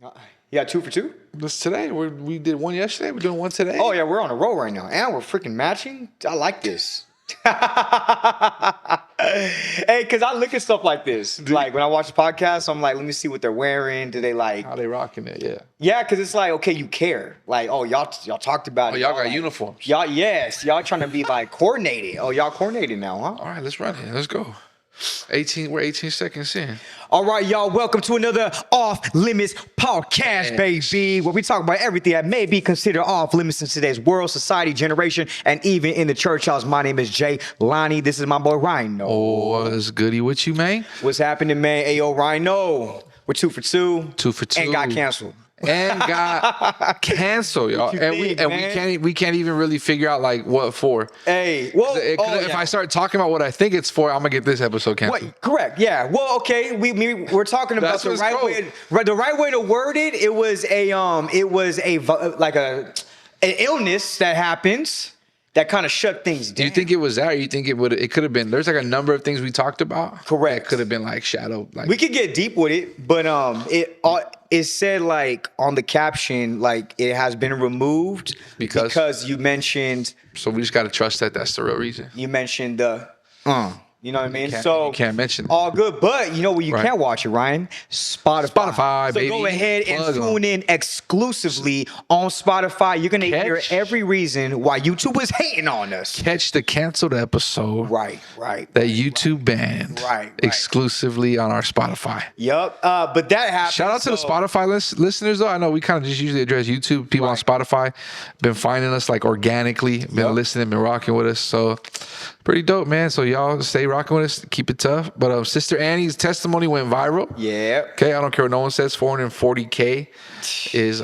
You got 2 for 2? This today. We did one yesterday. We're doing one today. Oh, yeah, we're on a roll right now. And we're freaking matching. I like this. Hey, because I look at stuff like this. Like, when I watch the podcast, I'm like, let me see what they're wearing. Do they like... How they rocking it, yeah. Yeah, because it's like, okay, you care. Like, oh, y'all talked about it. Oh, y'all got like, uniforms. Y'all trying to be like coordinated. Oh, y'all coordinated now, huh? All right, let's run it. Let's go. We're 18 seconds in. All right, y'all, welcome to another Off Limits podcast, baby, where we talk about everything that may be considered off limits in today's world, society, generation, and even in the church house. My name is Jelani. This is my boy Rhino. Oh, what's goody with you, man? What's happening, man? Ayo, Rhino. We're 2 for 2. 2 for 2. And got canceled. And got canceled, y'all. We can't even really figure out like what for. Hey, well, if I start talking about what I think it's for, I'm gonna get this episode canceled. What? Correct. Yeah. Well, okay. We're talking about the right way. The right way to word it. It was an illness that happens that kind of shut things down. Do you think it was that, or you think it could have been? There's like a number of things we talked about. Correct. It could have been like shadow. Like we could get deep with it, but it said like on the caption like it has been removed because you mentioned. So we just got to trust that that's the real reason. You mentioned the. You know what I mean? You can't mention that. All good, but you know where you can't watch it, Ryan? Spotify, so baby. Go ahead and tune in exclusively on Spotify. You're gonna hear every reason why YouTube is hating on us. Catch the canceled episode. Right. That YouTube banned. Right. Exclusively on our Spotify. Yep. But that happened. Shout out to the Spotify listeners, though. I know we kind of just usually address YouTube. People on Spotify been finding us like organically, been listening, been rocking with us. So pretty dope, man. So y'all stay rocking with us. Keep it tough. But Sister Annie's testimony went viral. Yeah. Okay. I don't care what no one says. 440K is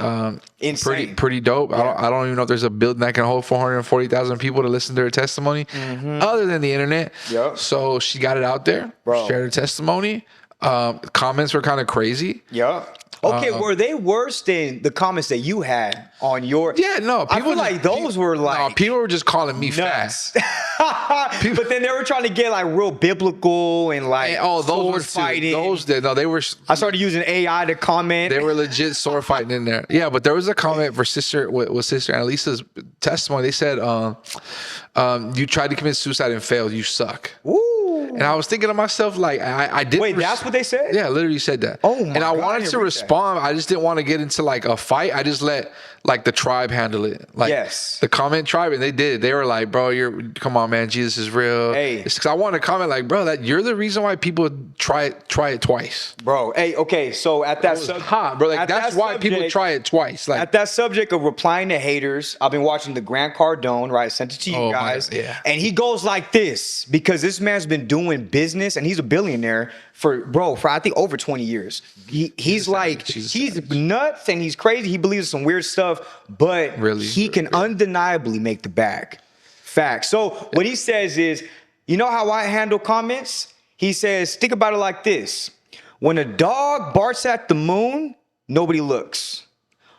insane. Pretty dope. Yeah. I don't even know if there's a building that can hold 440,000 people to listen to her testimony other than the internet. Yep. So she got it out there. Bro. Shared her testimony. Comments were kind of crazy. Yeah. Okay, were they worse than the comments that you had on your? Yeah, no. I feel like those were like. No, people were just calling me nuts. fat. But then they were trying to get like real biblical and like those were fighting. They were. I started using AI to comment. They were legit sword fighting in there. Yeah, but there was a comment for Sister Annalisa's testimony. They said, "You tried to commit suicide and failed. You suck." Ooh. And I was thinking to myself, like, I did. Wait, that's what they said? Yeah, literally said that. Oh my God. And I wanted to respond. I just didn't want to get into like a fight. I just let like the tribe handle it. Like the comment tribe, and they did. They were like, bro, come on, man, Jesus is real. Hey. It's because I want to comment like, bro, that you're the reason why people try it twice. Bro, hey, okay, so at that hot, bro. Like that's why people try it twice. Like at that subject of replying to haters, I've been watching the Grant Cardone, right? I sent it to you guys. Yeah. And he goes like this because this man's been doing business and he's a billionaire for I think over 20 years. He's nuts and he's crazy. He believes some weird stuff, but he can undeniably make the bag. Fact. So what he says is, you know how I handle comments? He says, think about it like this. When a dog barks at the moon, nobody looks.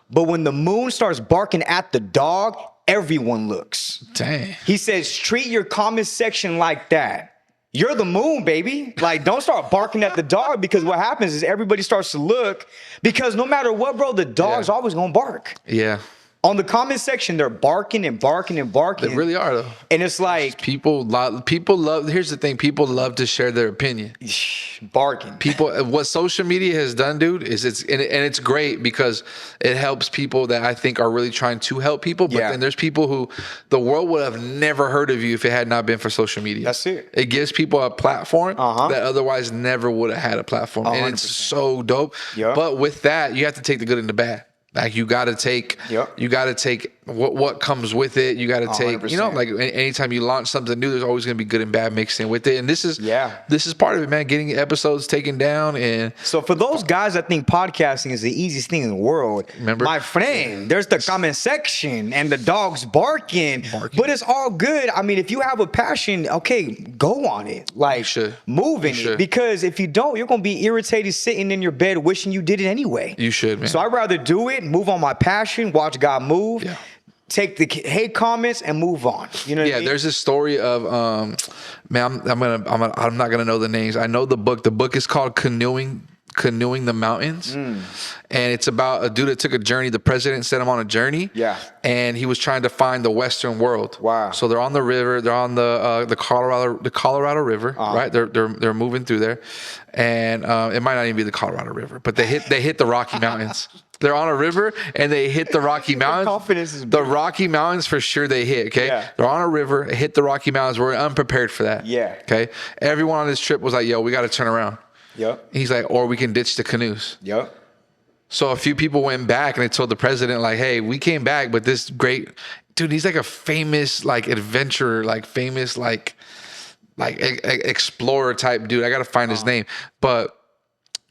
But when the moon starts barking at the dog, everyone looks. Dang. He says, treat your comment section like that. You're the moon, baby. Like, don't start barking at the dog because what happens is everybody starts to look because no matter what, bro, the dog's always going to bark. Yeah. On the comment section, they're barking and barking and barking. They really are, though. And it's like... People love... Here's the thing. People love to share their opinion. Barking. What social media has done, dude, is it's great because it helps people that I think are really trying to help people. But then there's people who the world would have never heard of you if it had not been for social media. That's it. It gives people a platform that otherwise never would have had a platform. 100%. And it's so dope. Yeah. But with that, you have to take the good and the bad. Like you got to take what comes with it. You got to take, 100%. Like anytime you launch something new, there's always going to be good and bad mixed in with it. And this is part of it, man. Getting episodes taken down. And so for those guys that think podcasting is the easiest thing in the world, remember, my friend, there's the comment section and the dogs barking, but it's all good. I mean, if you have a passion, okay, go on it. Like move in it, because if you don't, you're going to be irritated sitting in your bed wishing you did it anyway. You should, man. So I'd rather do it, move on my passion, watch God move. Yeah. Take the hate comments and move on. You know what I mean? There's a story of man, I'm not gonna know the names. I know the book. The book is called Canoeing Canoeing the Mountains, and it's about a dude that took a journey. The president sent him on a journey, and he was trying to find the Western world. Wow! So they're on the river. They're on the Colorado River, right? They're moving through there, and it might not even be the Colorado River, but they hit the Rocky Mountains. They're on a river and they hit the Rocky Mountains. Confidence is the Rocky Mountains for sure they hit. Okay, they're on a river, hit the Rocky Mountains. We're unprepared for that. Yeah. Okay. Everyone on this trip was like, "Yo, we got to turn around." Yep. He's like, or we can ditch the canoes. Yep. So a few people went back and they told the president, like, hey, we came back, but this great dude, he's like a famous like adventurer, like famous like explorer type dude. I gotta find his name. But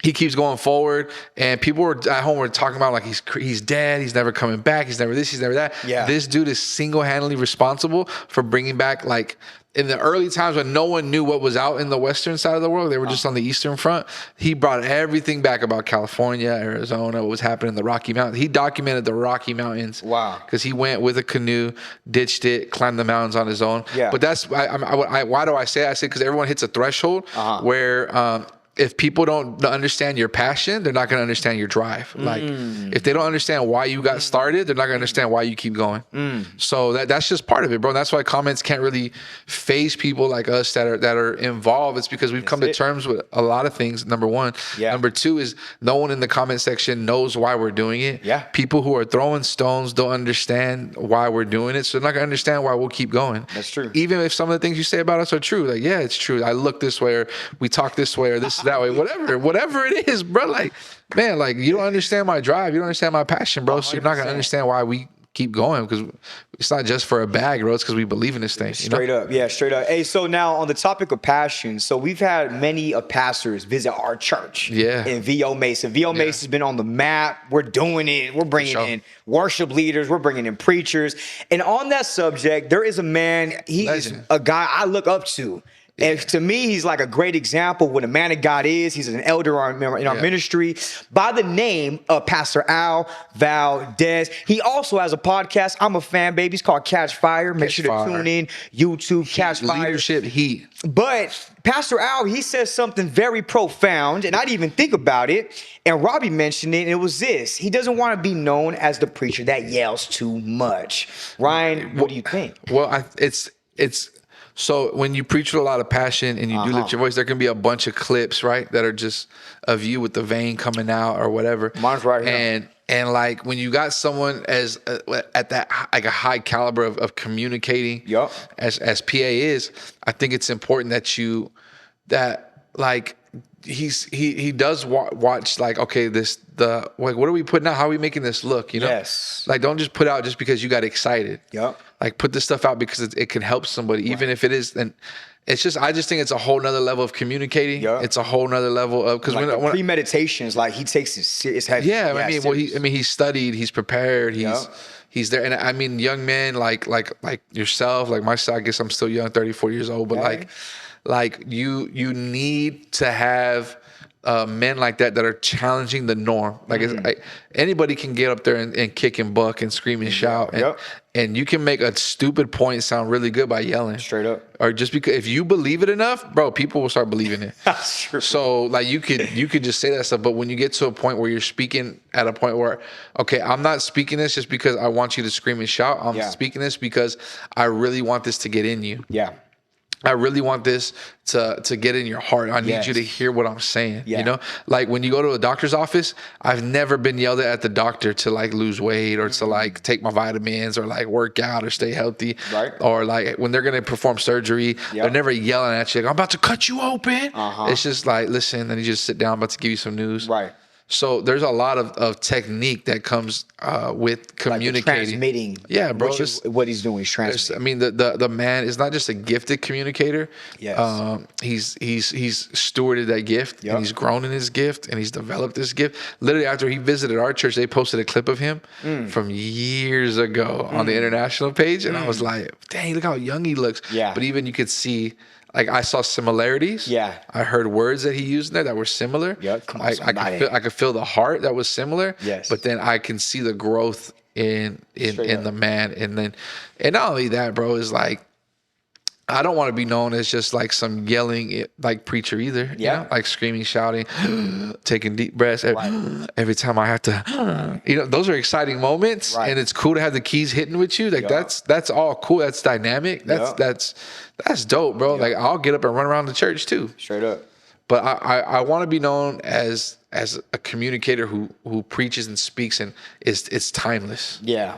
he keeps going forward, and people were at home were talking about like he's dead, he's never coming back, he's never this, he's never that. Yeah. This dude is single-handedly responsible for bringing back, like, in the early times when no one knew what was out in the western side of the world, they were just on the eastern front. He brought everything back about California, Arizona, what was happening in the Rocky Mountains. He documented the Rocky Mountains. Wow. Because he went with a canoe, ditched it, climbed the mountains on his own. Yeah. But that's why do I say that? I say because everyone hits a threshold where if people don't understand your passion, they're not going to understand your drive. Like, if they don't understand why you got started, they're not going to understand why you keep going. So that's just part of it, bro. And that's why comments can't really phase people like us that are involved. It's because we've come to terms with a lot of things. Number one. Yeah. Number two is no one in the comment section knows why we're doing it. Yeah. People who are throwing stones don't understand why we're doing it. So they're not going to understand why we'll keep going. That's true. Even if some of the things you say about us are true. Like, yeah, it's true. I look this way, or we talk this way, or this that way, whatever it is, bro. Like, man, like, you don't understand my drive, you don't understand my passion, bro. 100%. So you're not gonna understand why we keep going, because it's not just for a bag, bro. It's because we believe in this thing. Straight up. Hey, so now on the topic of passion, so we've had many pastors visit our church. In VO Mesa. VO Mesa has been on the map. We're doing it. We're bringing in worship leaders. We're bringing in preachers. And on that subject, there is a man. He is a guy I look up to. And to me, he's like a great example of what a man of God is. He's an elder in our ministry by the name of Pastor Al Valdez. He also has a podcast. I'm a fan, baby. It's called Catch Fire. Make sure to tune in. YouTube, Catch Fire. Leadership Heat. But Pastor Al, he says something very profound, and I didn't even think about it. And Robbie mentioned it, and it was this. He doesn't want to be known as the preacher that yells too much. Ryan, what do you think? Well, it's so when you preach with a lot of passion and you do lift your voice, there can be a bunch of clips, right, that are just of you with the vein coming out or whatever. Mine's right here. And like when you got someone as at that like a high caliber of communicating, as PA is, I think it's important that he does watch, like, okay, what are we putting out? How are we making this look? You know, like, don't just put out just because you got excited. Like, put this stuff out because it can help somebody, even if it is. And it's just, I just think it's a whole nother level of communicating. It's a whole nother level of, because like when premeditation is like, he takes it serious. He's studied, he's prepared, he's there. And I mean, young men like yourself, like myself, I guess I'm still young, 34 years old, but like you need to have men like that are challenging the norm. Like, anybody can get up there and kick and buck and scream and shout, and you can make a stupid point sound really good by yelling. Straight up. Or just because if you believe it enough, bro, people will start believing it. That's true. So like you could just say that stuff, but when you get to a point where you're speaking at a point where, okay, I'm not speaking this just because I want you to scream and shout. I'm speaking this because I really want this to get in you. I really want this to get in your heart. I need you to hear what I'm saying. You know, like when you go to a doctor's office, I've never been yelled at the doctor to like lose weight or to like take my vitamins or like work out or stay healthy. Or like when they're going to perform surgery, they're never yelling at you. Like, I'm about to cut you open. It's just like, listen, and you just sit down, I'm about to give you some news. So there's a lot of technique that comes with communicating, like transmitting. Yeah, bro. What he's doing is transmitting. I mean, the man is not just a gifted communicator. He's stewarded that gift, and he's grown in his gift, and he's developed this gift. Literally, after he visited our church, they posted a clip of him from years ago on the international page, and I was like, dang, look how young he looks. But even you could see, like, I saw similarities. I heard words that he used in there that were similar. I could feel the heart that was similar. But then I can see the growth in the man. And not only that, bro, is like, I don't want to be known as just like some yelling like preacher either. Yeah. You know? Like screaming, shouting, taking deep breaths. Every time I have to, those are exciting moments, and it's cool to have the keys hitting with you. Like that's all cool. That's dynamic. That's dope, bro. Like I'll get up and run around the church too. Straight up. But I want to be known as a communicator who preaches and speaks and it's timeless. Yeah.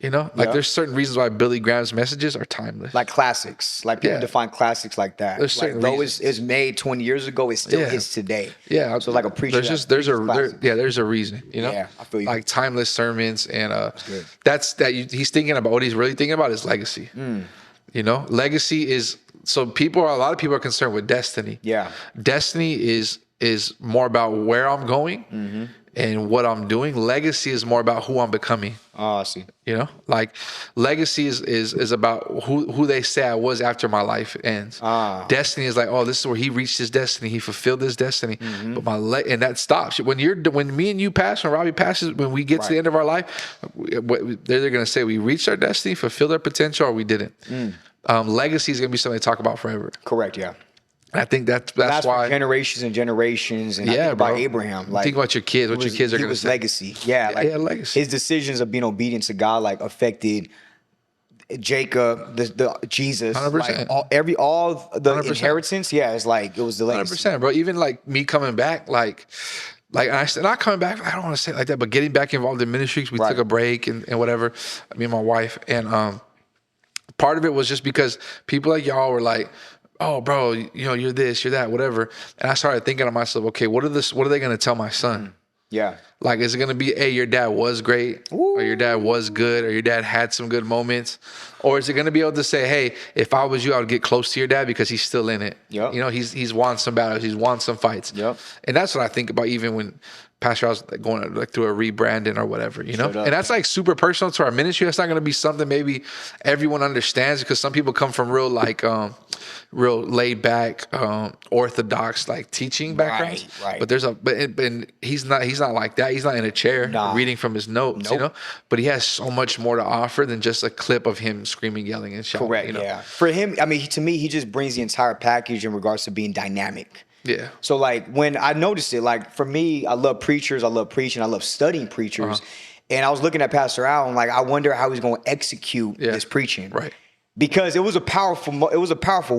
Like there's certain reasons why Billy Graham's messages are timeless. Like classics. Like people define classics like that. There's certain though it's made 20 years ago, it still is today. Yeah. So like a preacher. There's a reason, Yeah, I feel you. Like timeless sermons and he's thinking about what he's really thinking about is legacy. Legacy is a lot of people are concerned with destiny. Yeah. Destiny is more about where I'm going and what I'm doing. Legacy is more about who I'm becoming. Oh, I see. Like legacy is about who they say I was after my life ends. Destiny is like, oh, this is where he reached his destiny. He fulfilled his destiny. But and that stops. When me and you pass, when Robbie passes, when we get to the end of our life, they're going to say we reached our destiny, fulfilled our potential, or we didn't. Legacy is going to be something they talk about forever. Correct. Yeah. I think that's why generations and generations. And I think about Abraham. Like, think about your kids. What your kids are going to say. Legacy. Yeah. Like legacy. His decisions of being obedient to God like affected Jacob, the Jesus, 100%. Like all the 100%. Inheritance. Yeah, it's like it was the legacy. 100%, bro. Even like me coming back, like and I said not coming back. I don't want to say it like that, but getting back involved in ministries. We took a break and whatever. Me and my wife, and part of it was just because people like y'all were like, oh, bro, you're this, you're that, whatever. And I started thinking to myself, okay, what are they going to tell my son? Yeah. Like, is it going to be, hey, your dad was great, or your dad was good, or your dad had some good moments? Or is it going to be able to say, hey, if I was you, I would get close to your dad because he's still in it. Yep. He's won some battles, he's won some fights. Yep. And that's what I think about even when Pastor, I was going like through a rebranding or whatever, And that's like super personal to our ministry. That's not going to be something maybe everyone understands because some people come from real real laid back, orthodox like teaching backgrounds. Right. But he's not like that. He's not in a chair reading from his notes, But he has so much more to offer than just a clip of him screaming, yelling, and shouting. Correct. Yeah. For him, I mean, to me, he just brings the entire package in regards to being dynamic. Yeah. So like when I noticed it, like for me, I love preachers, I love preaching, I love studying preachers. And I was looking at Pastor Al and like I wonder how he's going to execute this preaching. Right. Because it was a powerful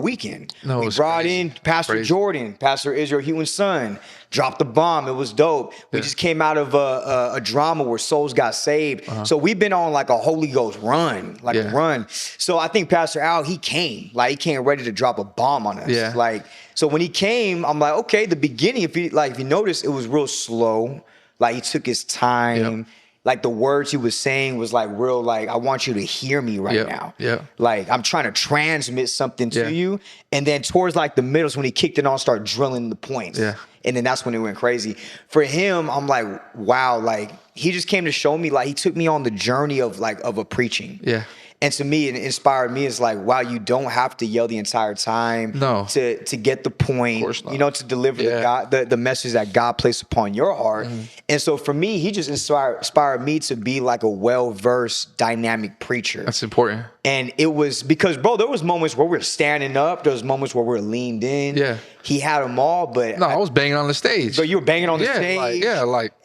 weekend. No, we brought in Pastor Jordan, Pastor Israel Hewan's son, dropped the bomb. It was dope. We just came out of a drama where souls got saved. So we've been on like a Holy Ghost run, a run. So I think Pastor Al, he came ready to drop a bomb on us. Yeah. Like, so when he came, I'm like, okay, the beginning, if you notice, it was real slow. Like he took his time. Yep. Like the words he was saying was like real, like, I want you to hear me right now. Yeah. Like I'm trying to transmit something to you. And then towards like the middle, when he kicked it on, started drilling the points. Yeah. And then that's when it went crazy. For him, I'm like, wow, like he just came to show me, like he took me on the journey of a preaching. Yeah. And to me, it inspired me. It's like, wow, you don't have to yell the entire time to get the point, to deliver the message that God placed upon your heart. And so for me, he just inspired me to be like a well-versed, dynamic preacher. That's important. And it was because, bro, there was moments where we're standing up. There was moments where we're leaned in. Yeah. He had them all, but... No, I was banging on the stage. But you were banging on the stage?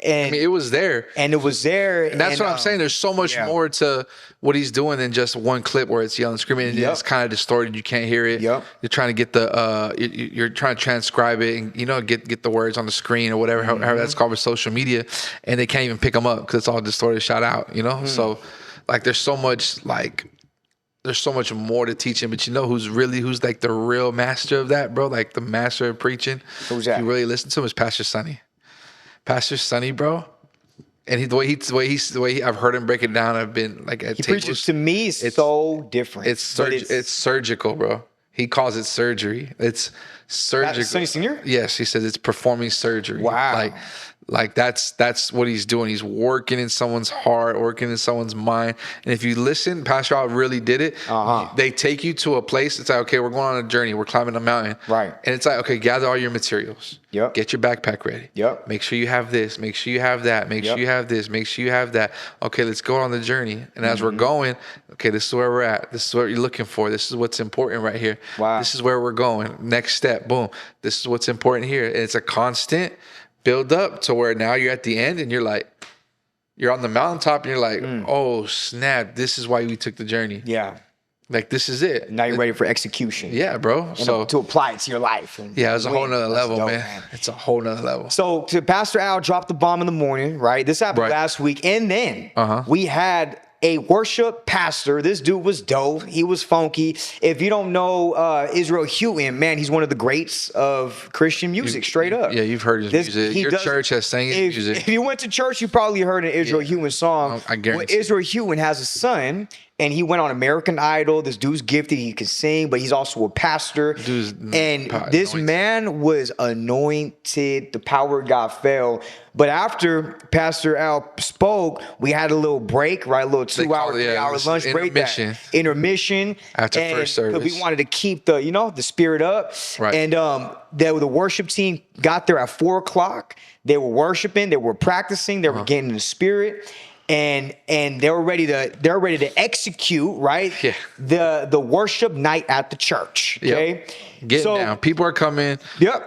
And it was there. And it was there. And that's what I'm saying. There's so much more to what he's doing than just one clip where it's yelling, screaming, and it's kind of distorted. You can't hear it. Yep. You're trying to get you're trying to transcribe it and, get the words on the screen or whatever, however that's called with social media. And they can't even pick them up because it's all distorted, shot out, So, like, there's so much more to teaching, but who's like the real master of that, bro? Like the master of preaching. Who's that? If you really listen to him, is Pastor Sonny. Pastor Sonny, bro. And the way I've heard him break it down. I've been like at he tables. Preaches to me it's so different. It's surgical, bro. He calls it surgery. It's surgical. Sonny Senior? Yes, he says it's performing surgery. Wow. Like that's what he's doing. He's working in someone's heart, working in someone's mind. And if you listen, Pastor Al really did it. They take you to a place. It's like, okay, we're going on a journey. We're climbing a mountain. Right. And it's like, okay, gather all your materials. Yep. Get your backpack ready. Yep. Make sure you have this. Make sure you have that. Make sure you have this. Make sure you have that. Okay, let's go on the journey. And as we're going, okay, this is where we're at. This is what you're looking for. This is what's important right here. Wow. This is where we're going. Next step, boom. This is what's important here. And it's a constant build up to where now you're at the end and you're like, you're on the mountaintop and you're like, oh snap, this is why we took the journey. Yeah. Like, this is it. Now you're ready for execution. Yeah, bro. So to apply it to your life. Yeah, it's a whole nother level, man. It's a whole nother level. So to Pastor Al dropped the bomb in the morning, right? This happened last week. And then we had a worship pastor. This dude was dope. He was funky. If you don't know Israel Houghton, man, he's one of the greats of Christian music, straight up. Yeah, you've heard his music. Your church has sang his music. If you went to church, you probably heard an Israel Houghton song. I guarantee. Israel Houghton has a son, and he went on American Idol. This dude's gifted. He can sing, but he's also a pastor. This man was anointed. The power of God fell. But after Pastor Al spoke, we had a little break, right? A little 2-hour, 3-hour lunch break. Intermission. After first service. We wanted to keep the spirit up. Right. And the worship team got there at 4:00. They were worshiping. They were practicing. They were getting in the spirit. And they were ready to execute, right? Yeah. The worship night at the church. Okay. Getting down. People are coming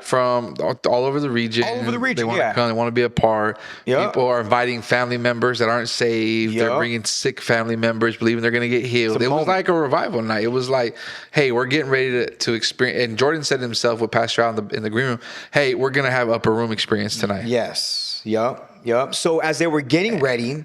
from all over the region. All over the region. They want to come. They want to be a part. People are inviting family members that aren't saved. They're bringing sick family members, believing they're going to get healed. It was like a revival night. It was like, hey, we're getting ready to experience. And Jordan said himself with Pastor Al in the green room, hey, we're going to have upper room experience tonight. Yes. Yep. So as they were getting ready,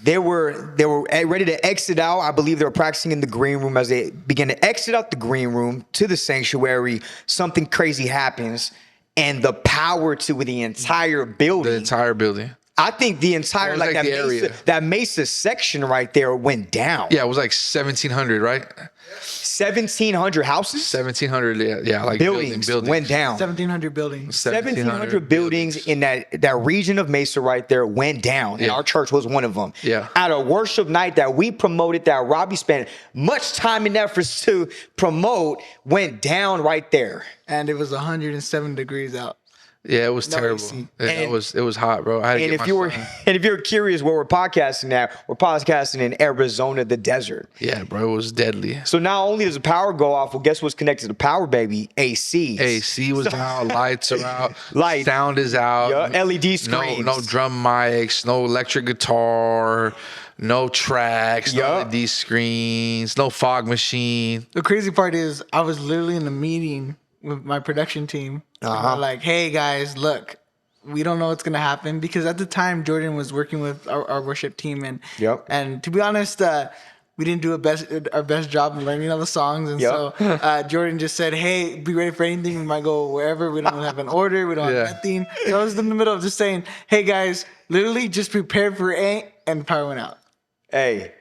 they were ready to exit out. I believe they were practicing in the green room. As they began to exit out the green room to the sanctuary, something crazy happens, and the power to the entire building. The entire building. I think the entire that Mesa section right there went down. Yeah, it was like 1,700, right? 1,700 houses. 1,700, yeah, like buildings went down. 1,700 buildings. 1,700 buildings in that region of Mesa right there went down, and our church was one of them. Yeah. At a worship night that we promoted, that Robbie spent much time and efforts to promote, went down right there. And it was 107 degrees out. Yeah, it was terrible. It was hot, bro. And if you're curious where we're podcasting at, we're podcasting in Arizona, the desert. Yeah, bro, it was deadly. So not only does the power go off, well, guess what's connected to power, baby? AC. AC was out, lights are out, sound is out. Yeah, LED screens. No drum mics, no electric guitar, no tracks, no LED screens, no fog machine. The crazy part is I was literally in a meeting with my production team. Like, hey guys, look, we don't know what's gonna happen, because at the time Jordan was working with our worship team, and to be honest, we didn't do our best job of learning all the songs, and so Jordan just said, hey, be ready for anything. We might go wherever. We don't have an order. We don't have nothing. So I was in the middle of just saying, hey guys, literally just prepare for and the power went out. Hey.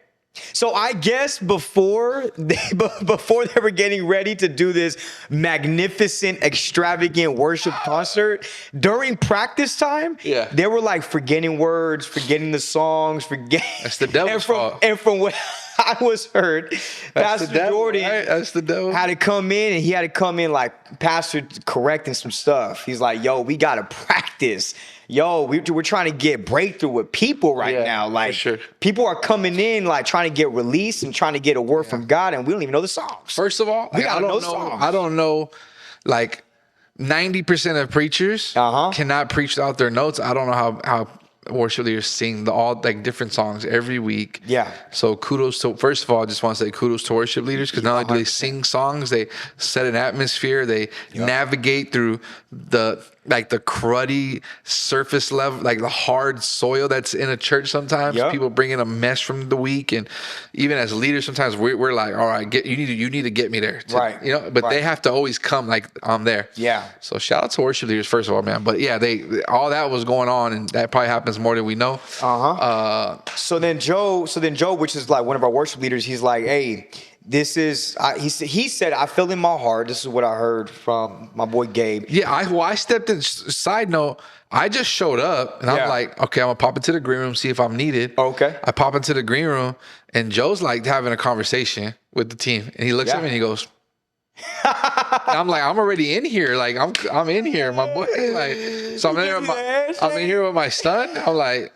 So I guess before they were getting ready to do this magnificent, extravagant worship concert, during practice time, they were like forgetting words, forgetting the songs, That's the devil's fault. And from what I was heard, Pastor Jordan That's the devil. had to come in, and he had to come in like Pastor correcting some stuff. He's like, yo, we got to practice. Yo, we're trying to get breakthrough with people right now. Like, people are coming in, like, trying to get released and trying to get a word from God, and we don't even know the songs. First of all, we gotta know songs. I don't know, like, 90% of preachers cannot preach without their notes. I don't know how worship leaders sing all like different songs every week. Yeah. So kudos to, first of all, I just want to say kudos to worship leaders, because not only do they sing songs, they set an atmosphere, they navigate through the cruddy surface level, like the hard soil that's in a church sometimes. People bring in a mess from the week, and even as leaders sometimes we're like, all right, you need to get me there, but they have to always come like, I'm there. So shout out to worship leaders, first of all, man. But all that was going on, and that probably happens more than we know. So then Joe, which is like one of our worship leaders, he's like, hey, this is, he said, I feel in my heart. This is what I heard from my boy Gabe. Yeah, I stepped in. Side note, I just showed up and I'm like, okay, I'm gonna pop into the green room, see if I'm needed. Okay. I pop into the green room and Joe's like having a conversation with the team, and he looks at me and he goes, I'm like, I'm already in here. Like I'm in here, my boy. Like, so I'm in here with my son. I'm like,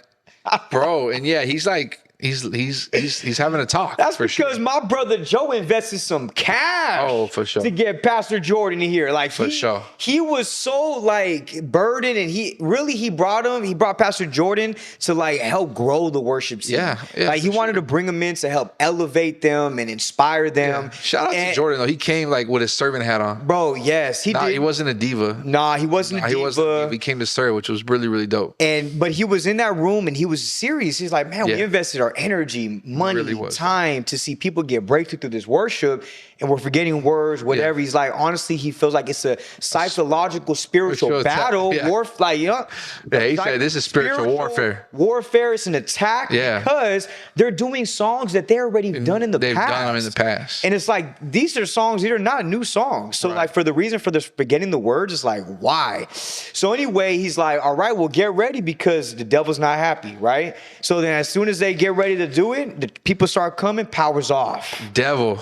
bro, and yeah, he's like. He's having a talk. That's because my brother Joe invested some cash. Oh, for sure. To get Pastor Jordan in here. Like for sure. He was so like burdened, and he brought Pastor Jordan to like help grow the worship team. Yeah. Like he wanted to bring them in to help elevate them and inspire them. Yeah. Shout out to Jordan though. He came like with his servant hat on. Bro, yes, he did. He wasn't a diva. Nah, he wasn't a diva. He came to serve, which was really, really dope. But he was in that room and he was serious. He's like, man, we invested our energy, money, really time to see people get breakthrough through this worship, and we're forgetting words, whatever. He's like, honestly, he feels like it's a psychological, spiritual battle. Like, he said this is spiritual warfare. Warfare is an attack because they're doing songs that they've already done in the past. They've done them in the past. And it's like, these are songs, these are not new songs. So like for the reason for this forgetting the words, it's like, why? So anyway, he's like, all right, well, get ready because the devil's not happy, right? So then as soon as they get ready to do it, the people start coming, power's off. Devil.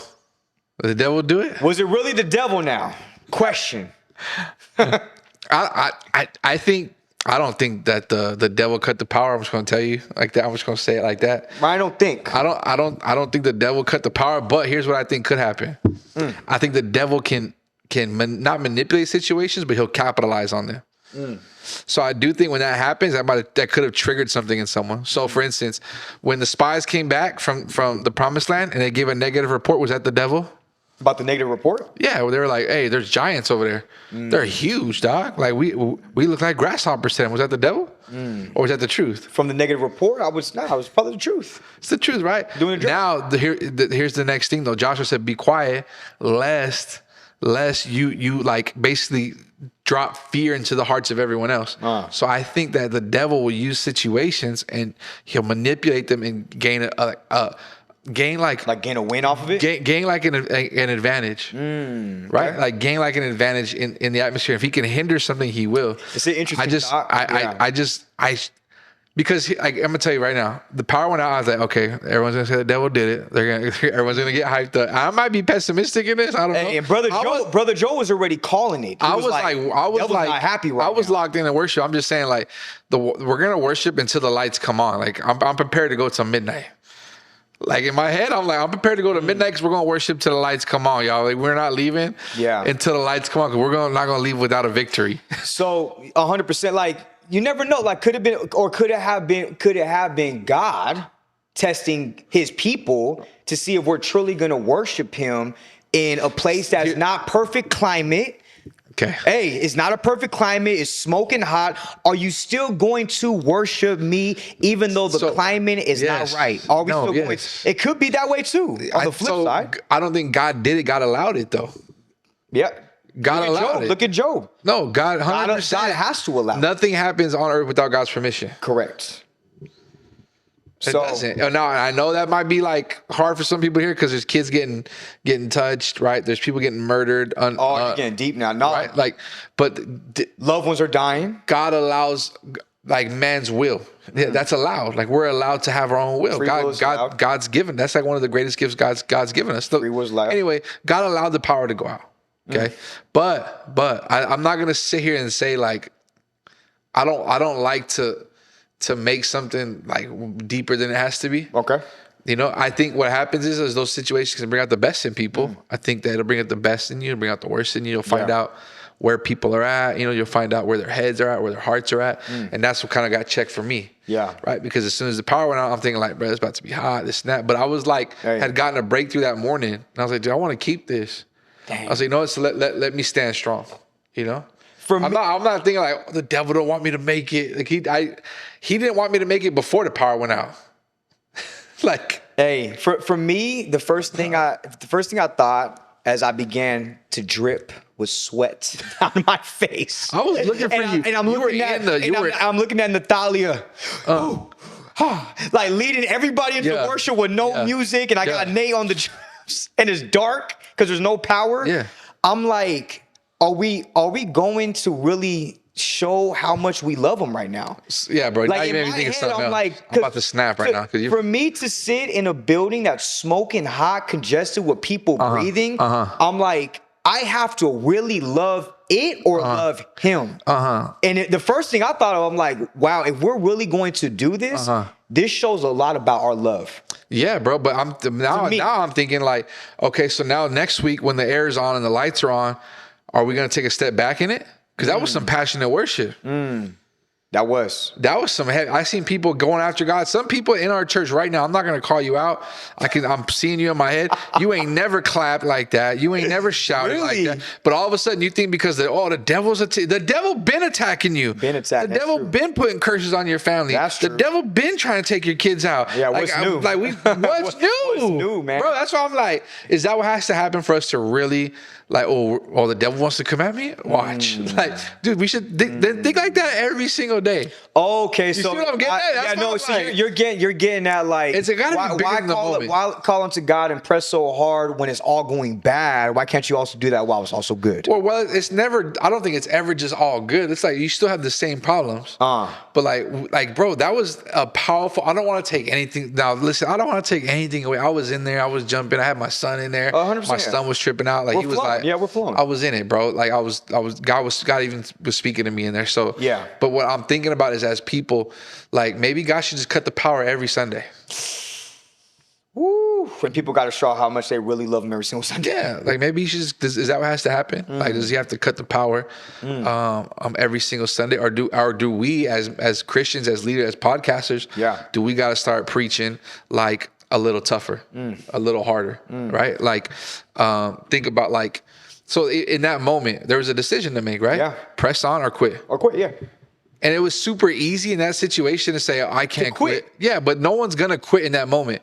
Did the devil do it? Was it really the devil now? Question. I don't think that the devil cut the power. I'm just going to tell you like that. I'm just going to say it like that. I don't think. I don't think the devil cut the power, but here's what I think could happen. I think the devil can not manipulate situations, but he'll capitalize on them. So I do think when that happens, that could have triggered something in someone. So for instance, when the spies came back from the promised land and they gave a negative report, was that the devil? About the negative report? Yeah, well, they were like, hey, there's giants over there. They're huge, dog. Like we look like grasshoppers to them. Was that the devil? Or was that the truth? From the negative report, it was probably the truth. It's the truth, right? Doing the job. Now, here's the next thing though. Joshua said, be quiet, lest you like basically drop fear into the hearts of everyone else. So I think that the devil will use situations and he'll manipulate them and gain gain a win off of it. Gain like an advantage, right? Okay. Like gain like an advantage in the atmosphere. If he can hinder something, he will. It's an interesting. Because I'm gonna tell you right now, the power went out. I was like, okay, everyone's gonna say the devil did it. Everyone's gonna get hyped up. I might be pessimistic in this. I don't know. And brother Joe was already calling it. I was not happy. I was locked in worship. I'm just saying, like, we're gonna worship until the lights come on. Like, I'm prepared to go till midnight. Like in my head, I'm prepared to go to midnight because we're gonna worship till the lights come on, y'all. Like we're not leaving, until the lights come on because we're not gonna leave without a victory. So 100%, like you never know. Like could it have been God testing His people to see if we're truly gonna worship Him in a place that's not perfect climate. Okay. Hey, it's not a perfect climate. It's smoking hot. Are you still going to worship me even though the climate is not right? Are we still going? It could be that way too. On the flip side, I don't think God did it. God allowed it though. Yep. God allowed it. Look at Job. No, God 100%. God has to allow. Nothing happens on earth without God's permission. Correct. Now I know that might be like hard for some people here because there's kids getting touched, right? There's people getting murdered. You're getting deep now. No, right? Like, but loved ones are dying. God allows like man's will. Yeah, that's allowed. Like we're allowed to have our own will. God's given. That's like one of the greatest gifts God's given us. Free will's allowed. Anyway, God allowed the power to go out. Okay, but I'm not gonna sit here and say like I don't like to make something like deeper than it has to be. Okay. You know, I think what happens is those situations can bring out the best in people. I think that it'll bring out the best in you, it'll bring out the worst in you. You'll find out where people are at. You know, you'll find out where their heads are at, where their hearts are at. And that's what kind of got checked for me. Yeah. Right? Because as soon as the power went out, I'm thinking like, bro, it's about to be hot, this and that. But I was like, had gotten a breakthrough that morning. And I was like, dude, I want to keep this. Dang. I was like, no, so let me stand strong. You know? I'm not thinking like the devil don't want me to make it. Like he didn't want me to make it before the power went out. Like, hey, for me, the first thing I thought as I began to drip was sweat down my face. I was looking for you. And I'm looking at Natalia. Like leading everybody into worship with no music, and I got Nate on the. and it's dark because there's no power. Yeah. I'm like, are we going to really show how much we love them right now? Yeah, bro. Like now you in made me my think of head, something I'm else. like, I'm about to snap right now. For me to sit in a building that's smoking hot, congested with people breathing, I'm like, I have to really love it or love him. And the first thing I thought of, I'm like, wow, if we're really going to do this, this shows a lot about our love. Yeah, bro. But now I'm thinking like, okay, so now next week when the air is on and the lights are on, are we going to take a step back in it? Because that was some passionate worship. That was some heavy. I seen people going after God. Some people in our church right now, I'm not going to call you out. I'm seeing you in my head. You ain't never clapped like that. You ain't never shouted like that. But all of a sudden you think because the devil's the devil been attacking you. The devil been putting curses on your family. That's the true. devil been trying to take your kids out. Yeah, what's new? What's new? What's new, man? Bro, that's why I'm like, is that what has to happen for us to really like, oh, the devil wants to come at me? Watch. Like, dude, we should think like that every single day. Okay, you so see what I'm getting at? That's what I'm like. you're getting at like, it's gotta be bigger than the moment. Why call unto God and press so hard when it's all going bad? Why can't you also do that while it's also good? Well, it's never. I don't think it's ever just all good. It's like you still have the same problems. But like, bro, that was a powerful. I don't want to take anything. Now, listen, I don't want to take anything away. I was in there. I was jumping. I had my son in there. 100%. My son was tripping out. Like he was like, yeah, we're flowing. I was in it, bro. Like God even was speaking to me in there. So yeah. But what I'm thinking about is as people, like maybe God should just cut the power every Sunday. Woo! When people got to show how much they really love him every single Sunday. Yeah, like maybe he should just, is that what has to happen? Like, does he have to cut the power every single Sunday, or do we as Christians, as leaders, as podcasters, do we got to start preaching like a little tougher, a little harder, right? Like, think about like, so in that moment there was a decision to make, right? Yeah, press on or quit. Yeah. And it was super easy in that situation to say, I can't quit. Yeah, but no one's gonna quit in that moment.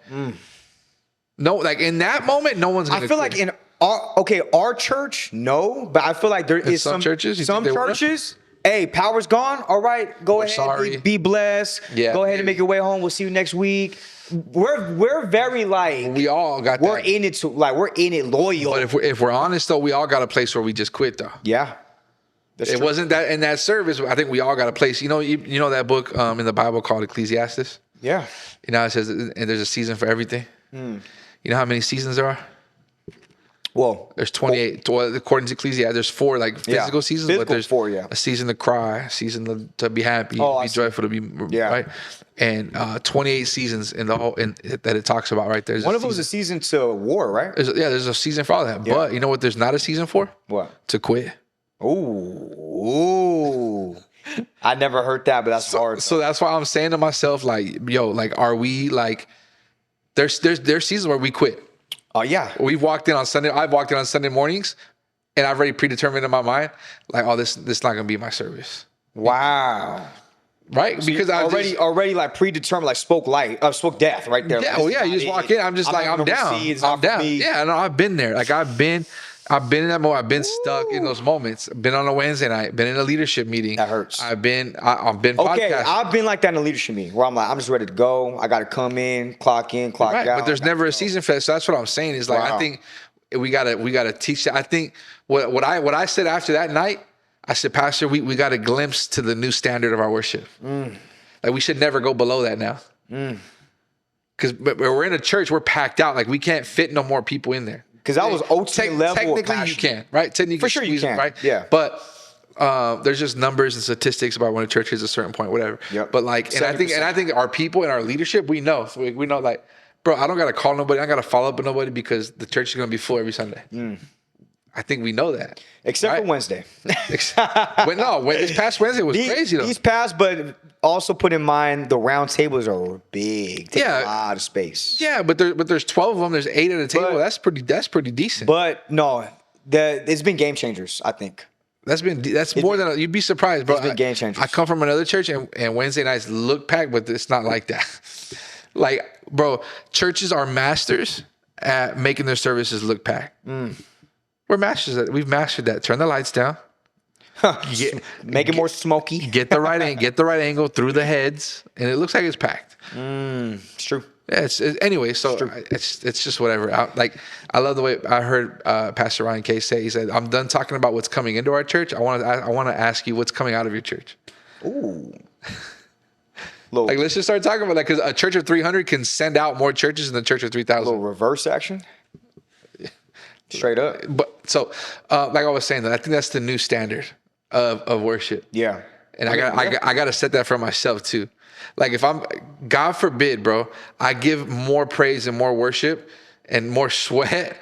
No, like in that moment, no one's gonna quit. I feel like in our church, no, but I feel like there is some churches. Hey, power's gone. All right, go ahead. Sorry. Be blessed. Yeah, go ahead and make your way home. We'll see you next week. We're very like, we all got we're in it we're in it loyal. But if we're honest though, we all got a place where we just quit though. Yeah. It wasn't that in that service. I think we all got a place. You know that book in the Bible called Ecclesiastes? Yeah. You know, it says, and there's a season for everything. You know how many seasons there are? Well, there's 28. Well, according to Ecclesiastes, there's 4 like physical seasons, but there's 4, yeah. A season to cry, a season to be happy, be joyful, to be right, and 28 seasons in the whole that it talks about right there. One of them was a season to war, right? There's a season for all that. Yeah. But you know what? There's not a season for what? To quit. Ooh. I never heard that, but that's hard. So that's why I'm saying to myself, like, yo, like, are we like? There's seasons where we quit. Oh yeah, we've walked in on Sunday. I've walked in on Sunday mornings, and I've already predetermined in my mind, like, oh, this not gonna be my service. Wow. Right? So because I already like predetermined, like spoke death right there. Yeah, well, yeah. You just walk in. I'm just like, I'm down. I'm down. Yeah, no, I've been there. Like I've been in that moment. I've been stuck in those moments. I've been on a Wednesday night. Been in a leadership meeting. That hurts. I've been okay. Podcasting. I've been like that in a leadership meeting where I'm like, I'm just ready to go. I got to come in, clock out. But there's never a season for that. So that's what I'm saying. Is like, I think we gotta teach that. I think what I said after that night, I said, Pastor, we got a glimpse to the new standard of our worship. Like we should never go below that now. Because we're in a church, we're packed out. Like we can't fit no more people in there. Because I was OT level. Technically, you can, right? Technically, for sure you can, right? Yeah. But there's just numbers and statistics about when a church hits a certain point, whatever. Yep. But like, and 70%. I think our people and our leadership, we know. So we know, like, bro, I don't gotta call nobody. I don't gotta follow up with nobody because the church is gonna be full every Sunday. I think we know that. Except for Wednesday. This past Wednesday was crazy though. These past, but also put in mind the round tables are big. Take a lot of space. Yeah, but there's 12 of them. There's 8 at a table. That's pretty decent. But no, it's been game changers, I think. That's more than you'd be surprised, bro. It's been game changers. I come from another church and Wednesday nights look packed, but it's not like that. Like, bro, churches are masters at making their services look packed. We're masters at it. We've mastered that. Turn the lights down. Make it more smoky. Get the right angle through the heads, and it looks like it's packed. It's true. Yeah, anyway. So it's just whatever. I love the way I heard Pastor Ryan K say. He said, "I'm done talking about what's coming into our church. I want to ask you what's coming out of your church." Ooh. Like, let's just start talking about that, because a church of 300 can send out more churches than a church of 3,000. A little reverse action. Straight up. But so, like I was saying, I think that's the new standard of worship. Yeah. And I got to set that for myself too. Like, if I'm, God forbid, bro, I give more praise and more worship and more sweat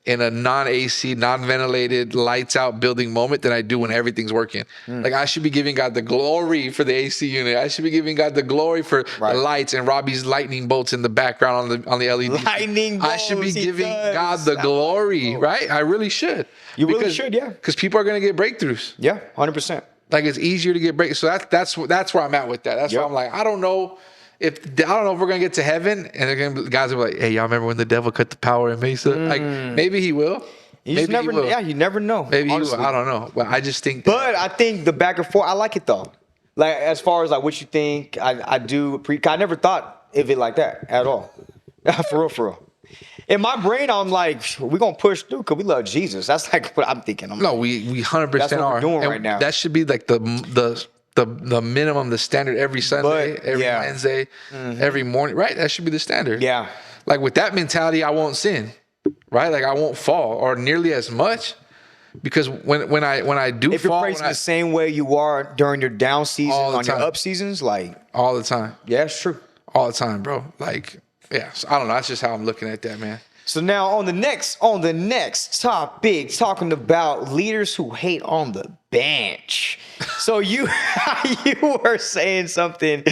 in a non-AC, non-ventilated, lights out building moment than I do when everything's working. Like, I should be giving God the glory for the AC unit. I should be giving God the glory for the lights and Robbie's lightning bolts in the background on the LED. Lightning bolts. I should be giving God the glory, right? I really should. Really should, yeah. Because people are going to get breakthroughs. Yeah, 100%. Like, it's easier to get breakthroughs. So that's where I'm at with that. That's why I'm like, I don't know if we're gonna get to heaven and guys will be like, hey, y'all remember when the devil cut the power in Mesa? Like, maybe he will. You never know. Maybe honestly. He will. I don't know. But I just think But I think the back and forth, I like it though. Like, as far as like what you think, I do I never thought of it like that at all. For real. In my brain, I'm like, we're gonna push through because we love Jesus. That's like what I'm thinking. No, we 100% that's what are we're doing and right now. That should be like the minimum, the standard every Sunday, every Wednesday, every morning, right? That should be the standard. Yeah. Like, with that mentality, I won't sin, right? Like, I won't fall or nearly as much, because when I do if you're fall, praising the same way you are during your down season on your time. up seasons, like all the time. Yeah, it's true. All the time, bro. Like, yeah. So I don't know. That's just how I'm looking at that, man. So now on the next topic, talking about leaders who hate on the bench. So you were saying something.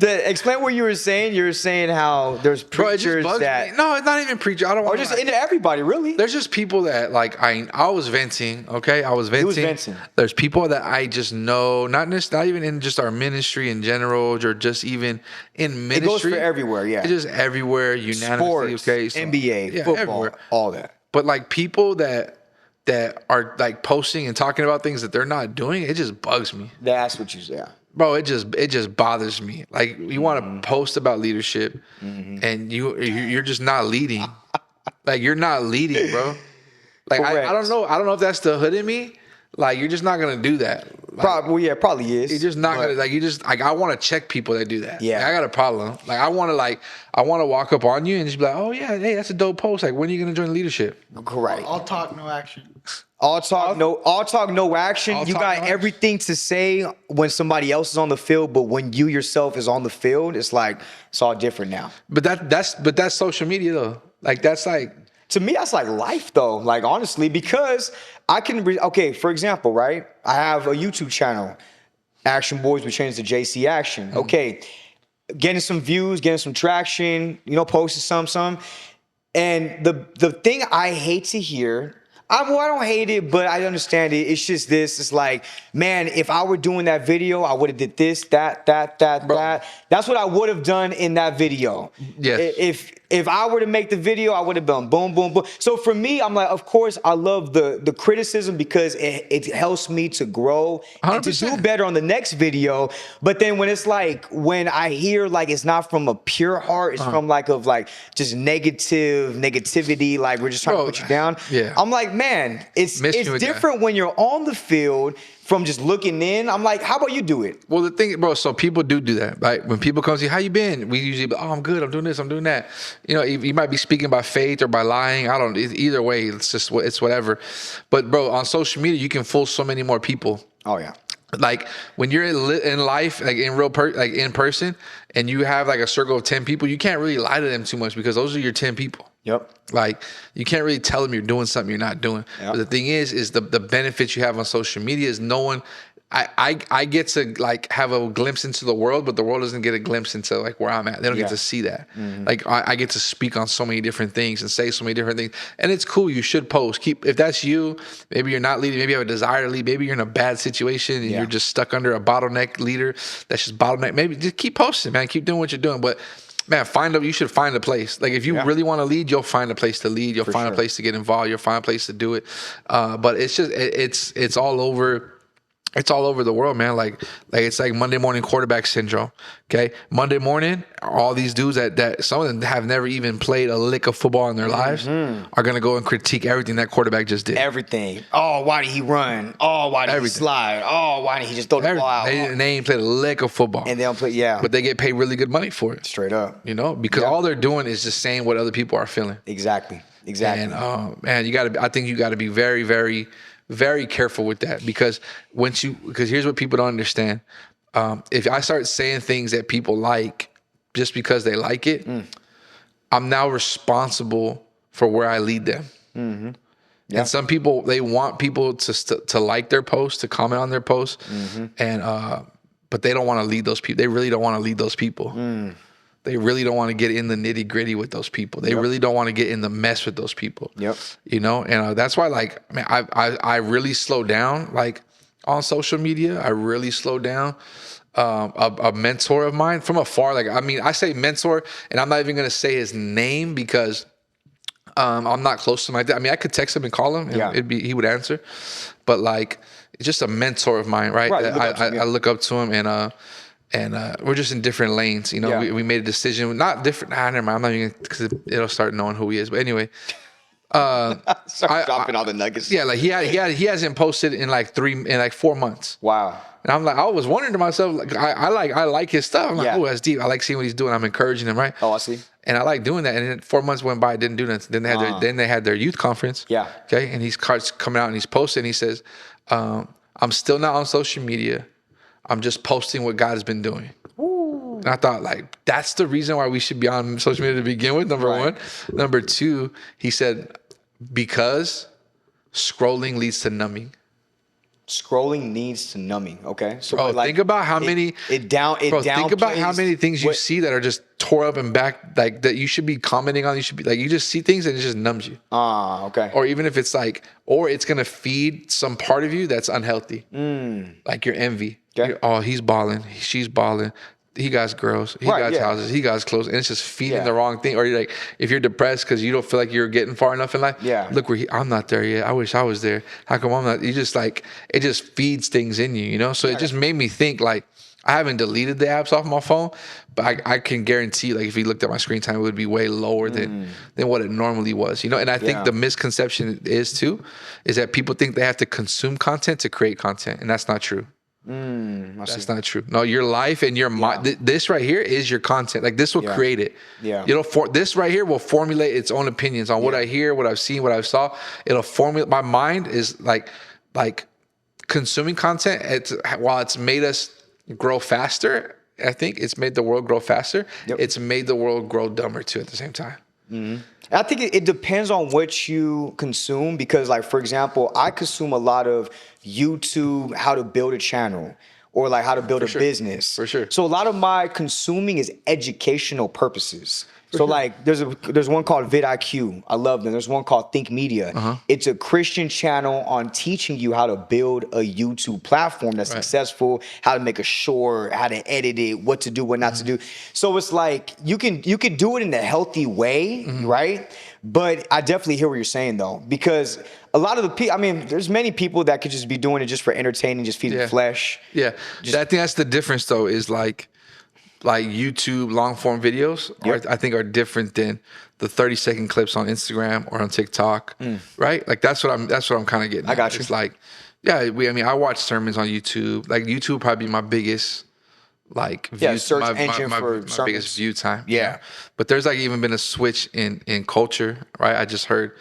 Explain what you were saying. You were saying how there's preachers that no, it's not even preachers. I don't want or just into everybody, really. There's just people that, like, I was venting. Okay, I was venting. He was venting. There's people that I just know, not even in just our ministry in general, or just even in ministry. It goes for everywhere. Yeah, it's just everywhere unanimously. Sports, okay, so, NBA, football, everywhere. All that. But like, people that are like posting and talking about things that they're not doing, it just bugs me. That's what you say. Bro, it just bothers me. Like, you want to post about leadership, and you're just not leading. Like, you're not leading, bro. Like, I don't know if that's the hood in me. Like, you're just not gonna do that. Like, probably is. You're just not gonna, like, I want to check people that do that. Yeah, like, I got a problem. Like, I want to walk up on you and just be like, oh yeah, hey, that's a dope post. Like, when are you gonna join leadership? Correct. All talk, no action. All talk, no action. You got everything to say when somebody else is on the field, but when you yourself is on the field, it's like it's all different now. But that's social media though. Like, that's like, to me, that's like life though. Like, honestly, because I can for example, right? I have a YouTube channel, Action Boys. We changed to JC Action. Okay, getting some views, getting some traction. Posting some. And the thing I hate to hear. I don't hate it, but I understand it. It's just this. It's like, man, if I were doing that video, I would have did this, that. That's what I would have done in that video. Yes. If I were to make the video, I would have done boom, boom, boom. So for me, I'm like, of course, I love the criticism because it helps me to grow 100%. And to do better on the next video. But then when I hear like it's not from a pure heart, it's from just negativity, like we're just trying to put you down. Yeah. I'm like, man, it's different when you're on the field from just looking in. I'm like, how about you do it? Well, the thing, bro, so people do that. Like, when people come to you, how you been? We usually be, oh, I'm good. I'm doing this. I'm doing that. You might be speaking by faith or by lying. I don't, either way, it's whatever. But bro, on social media, you can fool so many more people. Oh yeah. Like, when you're in life, like in in person, and you have like a circle of 10 people, you can't really lie to them too much because those are your 10 people. Yep. Like, you can't really tell them you're doing something you're not doing. Yep. But the thing is the benefits you have on social media is no one. I get to like have a glimpse into the world, but the world doesn't get a glimpse into like where I'm at. They don't get to see that. Mm-hmm. Like, I get to speak on so many different things and say so many different things, and it's cool. You should post. If that's you, maybe you're not leading. Maybe you have a desire to lead. Maybe you're in a bad situation and you're just stuck under a bottleneck leader. That's just bottleneck. Maybe just keep posting, man. Keep doing what you're doing, but. Man, you should find a place. Like, if you really want to lead, you'll find a place to lead. You'll find a place to get involved. You'll find a place to do it. But it's just, it's all over It's all over the world, man. Like it's like Monday morning quarterback syndrome. Okay, Monday morning, all these dudes that some of them have never even played a lick of football in their lives are gonna go and critique everything that quarterback just did. Everything. Oh, why did he run? Oh, why did he slide? Oh, why did he just throw the ball out? They ain't played a lick of football, and they don't play. Yeah, but they get paid really good money for it. Straight up, because all they're doing is just saying what other people are feeling. Exactly. And man, I think you gotta be very, very, very careful with that, because here's what people don't understand. If I start saying things that people like just because they like it, I'm now responsible for where I lead them. Mm-hmm. Yeah. And some people, they want people to like their posts, to comment on their posts, and but they don't want to lead those people. They really don't want to lead those people. They really don't want to get in the nitty gritty with those people. They really don't want to get in the mess with those people. Yep. And that's why, like, man, I really slowed down, like, on social media. I really slowed down. A mentor of mine from afar, like, I mean, I say mentor, and I'm not even gonna say his name because I'm not close to my dad. I mean, I could text him and call him, and he would answer. But like, it's just a mentor of mine, right? I look up to him, and we're just in different lanes. We made a decision, not different. Never mind. I'm not even, because it'll start knowing who he is. But anyway, start dropping all the nuggets. Yeah, like he hasn't posted in like 4 months. Wow. And I'm like, I was wondering to myself, like, I like his stuff. I'm like, oh, that's deep. I like seeing what he's doing. I'm encouraging him, right? Oh, I see. And I like doing that. And then 4 months went by, didn't do nothing. Then they had their youth conference. Yeah. Okay. And he's coming out and he's posting. He says, I'm still not on social media. I'm just posting what God has been doing. Ooh. And I thought, like, that's the reason why we should be on social media to begin with, number one. Number two, he said, because scrolling leads to numbing. Scrolling leads to numbing. Okay. So think about how many think about how many things you see that are just tore up and back, like, that you should be commenting on. You should be like, you just see things and it just numbs you. Okay. Or even if it's like, or it's gonna feed some part of you that's unhealthy. Like your envy. Okay. He's balling, she's balling. He got girls, he got houses, he got clothes, and it's just feeding the wrong thing. Or you're like, if you're depressed because you don't feel like you're getting far enough in life, look where I'm not there yet. I wish I was there. How come I'm not? You just, like, it just feeds things in you, So it just made me think, like, I haven't deleted the apps off my phone, but I can guarantee, like, if you looked at my screen time, it would be way lower than what it normally was, And I think the misconception is that people think they have to consume content to create content, and that's not true. That's not true. No, your life and your mind, this right here is your content. Like, this will create it. Yeah. This right here will formulate its own opinions on what I hear, what I've seen, what I've saw. It'll formulate. My mind is like consuming content. While it's made us grow faster, I think it's made the world grow faster. Yep. It's made the world grow dumber too at the same time. Mm-hmm. I think it depends on what you consume, because, like, for example, I consume a lot of YouTube, how to build a channel, or like how to build a business. For sure. So a lot of my consuming is educational purposes. Like, there's one called vidIQ. I love them. There's one called Think Media. It's a Christian channel on teaching you how to build a YouTube platform that's successful, how to make a short, how to edit it, what to do, what not to do. So it's like you can do it in a healthy way, right? But I definitely hear what you're saying, though, because a lot of the people, I mean, there's many people that could just be doing it just for entertaining, just feeding the flesh. Yeah. I think that's the difference, though, is like YouTube long form videos I think are different than the 30-second clips on Instagram or on TikTok, right? Like, that's what I'm kind of getting at. I got you. It's like, I watch sermons on YouTube. Like, YouTube would probably be my biggest, like, views, search engine for my biggest view time. Yeah. But there's, like, even been a switch in culture, right? I just heard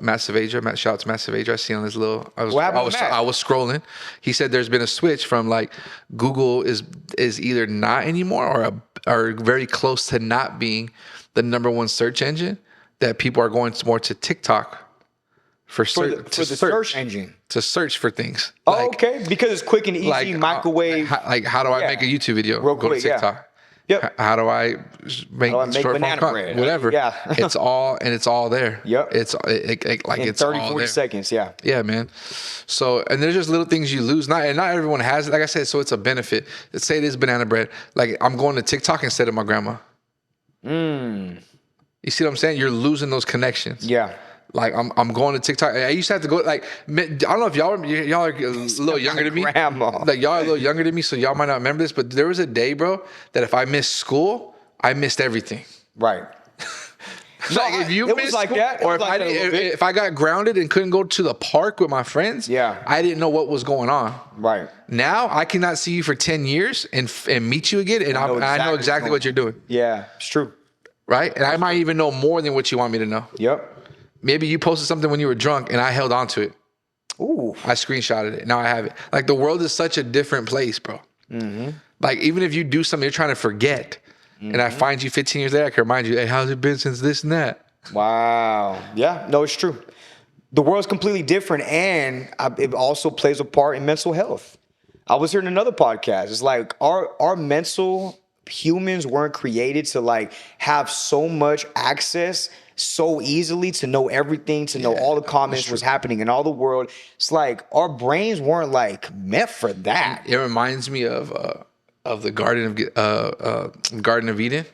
Massive Asia, shout out to Massive Asia. I seen on his little, I was scrolling. He said there's been a switch from, like, Google is either not anymore or very close to not being the #1 search engine, that people are going more to TikTok for the search engine to search for things. Okay, because it's quick and easy, like, microwave. How do I make a YouTube video? Real quick, go to TikTok. Yeah. Yep. How do I make short banana form bread? Whatever. Yeah. it's all there. Yep. It's like in it's 30, all 40 there. seconds. Yeah. Yeah, man. So, and there's just little things you lose. Not everyone has it. Like I said, so it's a benefit. Let's say it is banana bread. Like, I'm going to TikTok instead of my grandma. You see what I'm saying? You're losing those connections. Yeah. Like I'm going to TikTok. I used to have to go like I don't know if y'all are a little younger than me. Grandma. Like y'all are a little younger than me, so y'all might not remember this. But there was a day, bro, that if I missed school, I missed everything. Right. Like if you missed like school, that. or if I got grounded and couldn't go to the park with my friends, I didn't know what was going on. Right. Now I cannot see you for 10 years and meet you again, and I know exactly what you're doing. Yeah, it's true. Right, and I might even know more than what you want me to know. Yep. Maybe you posted something when you were drunk, and I held on to it. Ooh. I screenshotted it. Now I have it. Like the world is such a different place, bro. Mm-hmm. Like even if you do something you're trying to forget, and I find you 15 years later, I can remind you, hey, how's it been since this and that? Wow. Yeah, no, it's true. The world's completely different, and it also plays a part in mental health. I was hearing another podcast. It's like our mental humans weren't created to like have so much access so easily to know everything, to know all the comments, what's happening in all the world. It's like our brains weren't like meant for that. It reminds me of the Garden of Eden,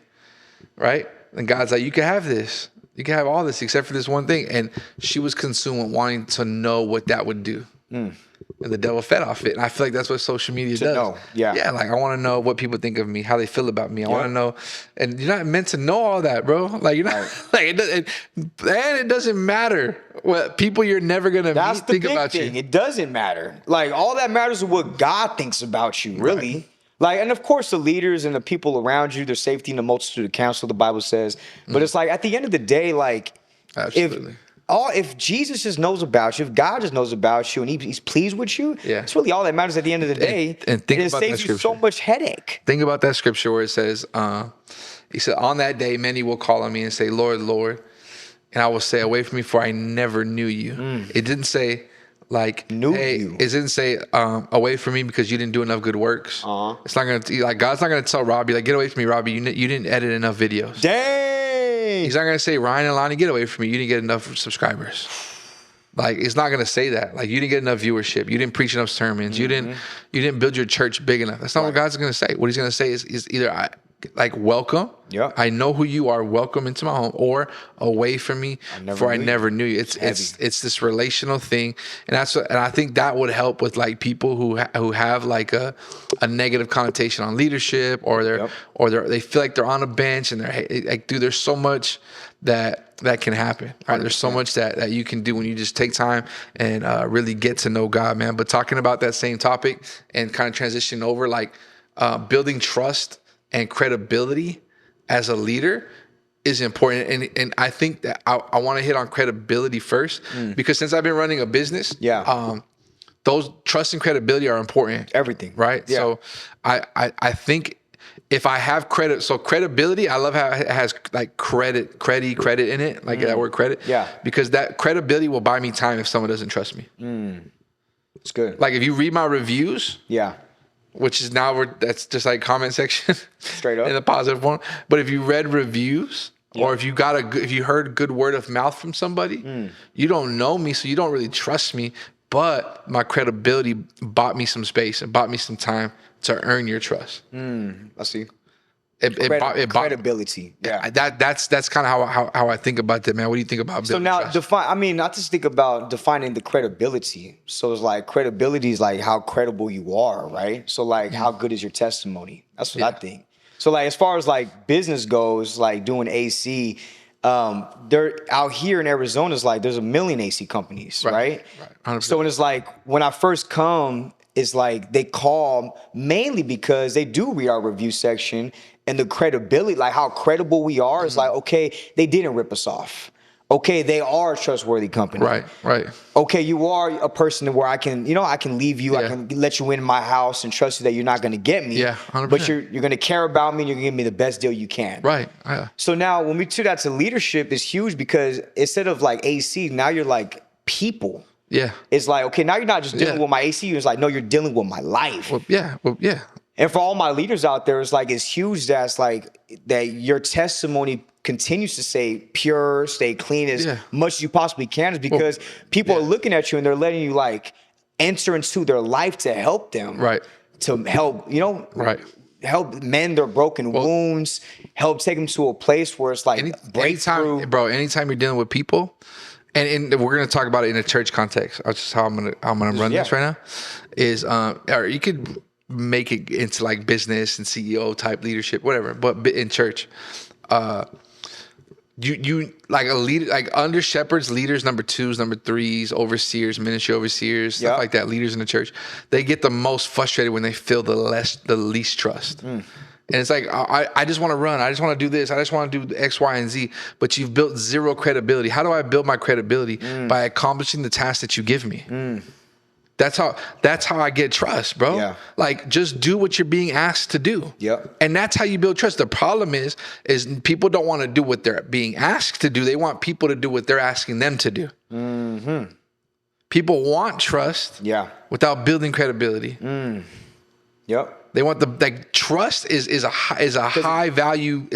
right? And God's like, you can have this. You can have all this except for this one thing. And she was consumed with wanting to know what that would do. And the devil fed off it. And I feel like that's what social media does. Know. Yeah. Yeah, like I want to know what people think of me, how they feel about me. I want to know. And you're not meant to know all that, bro. Like you're not like it doesn't matter what people you're never gonna meet think about you. It doesn't matter. Like all that matters is what God thinks about you, really. Right. Like, and of course, the leaders and the people around you, their safety in the multitude of counsel, the Bible says. But it's like at the end of the day, like, if Jesus just knows about you, if God just knows about you, and he's pleased with you, it's really all that matters at the end of the day. And think it about saves that you so much headache. Think about that scripture where it says, he said, on that day, many will call on me and say, Lord, Lord. And I will say, away from me, for I never knew you. It didn't say, like, it didn't say away from me because you didn't do enough good works. It's not gonna like God's not gonna tell Robbie like, get away from me, Robbie. You didn't edit enough videos. Dang. He's not gonna say, Ryan and Jelani, get away from me. You didn't get enough subscribers. Like it's not gonna say that. Like you didn't get enough viewership. You didn't preach enough sermons. You didn't build your church big enough. That's not what God's gonna say. What he's gonna say is either welcome. Yeah. I know who you are. Welcome into my home, or away from me, for I never knew you. It's this relational thing, and I think that would help with like people who have like a negative connotation on leadership, or they feel like they're on a bench and they're like, dude, there's so much that can happen. Right? There's so much that you can do when you just take time and really get to know God, man. But talking about that same topic and kind of transitioning over, like building trust and credibility as a leader is important. And I think that I want to hit on credibility first, because since I've been running a business, those trust and credibility are important. Everything. Right? Yeah. So I think if I have credit, so credibility, I love how it has like credit in it, like that word credit. Yeah. Because that credibility will buy me time if someone doesn't trust me. It's good. Like if you read my reviews. Yeah. Which is now that's just like comment section, straight up in the positive one. But if you read reviews, or if you heard good word of mouth from somebody, you don't know me, so you don't really trust me. But my credibility bought me some space and bought me some time to earn your trust. I see. Credibility. Yeah. That's kind of how I think about that, man. What do you think about so now trust? Not just think about defining the credibility. So it's like credibility is like how credible you are, right? So like how good is your testimony? That's what I think. So like as far as like business goes, like doing AC, they're out here in Arizona is like there's 1 million AC companies, right? 100%. So when it's like when I first come, it's like they call mainly because they do read our review section, and the credibility, like how credible we are, is like, okay, they didn't rip us off. Okay, they are a trustworthy company. Right. Okay, you are a person where I can leave you, I can let you in my house and trust you that you're not going to get me. Yeah, 100%. But you're going to care about me and you're going to give me the best deal you can. Right. Yeah. So now when we do that to leadership, it's huge because instead of like AC, now you're like people. Yeah. It's like, okay, now you're not just dealing with my AC. It's like, no, you're dealing with my life. Well, yeah. And for all my leaders out there, it's like, it's huge that's like that your testimony continues to stay pure, stay clean as much as you possibly can, is because people are looking at you and they're letting you like enter into their life to help them. Right. To help, help mend their broken wounds, help take them to a place where it's like breakthrough. Anytime you're dealing with people, And we're gonna talk about it in a church context. That's just how I'm gonna run this right now. Is or you could make it into like business and CEO type leadership, whatever. But in church, you like a leader, like under shepherds, leaders, number 2s, number 3s, overseers, ministry overseers, stuff like that. Leaders in the church, they get the most frustrated when they feel the least trust. And it's like, I just want to run. I just want to do this. I just want to do X, Y, and Z. But you've built zero credibility. How do I build my credibility? By accomplishing the task that you give me. That's how I get trust, bro. Yeah. Like, just do what you're being asked to do. Yep. And that's how you build trust. The problem is people don't want to do what they're being asked to do. They want people to do what they're asking them to do. People want trust without building credibility. Yep. They want trust is a high value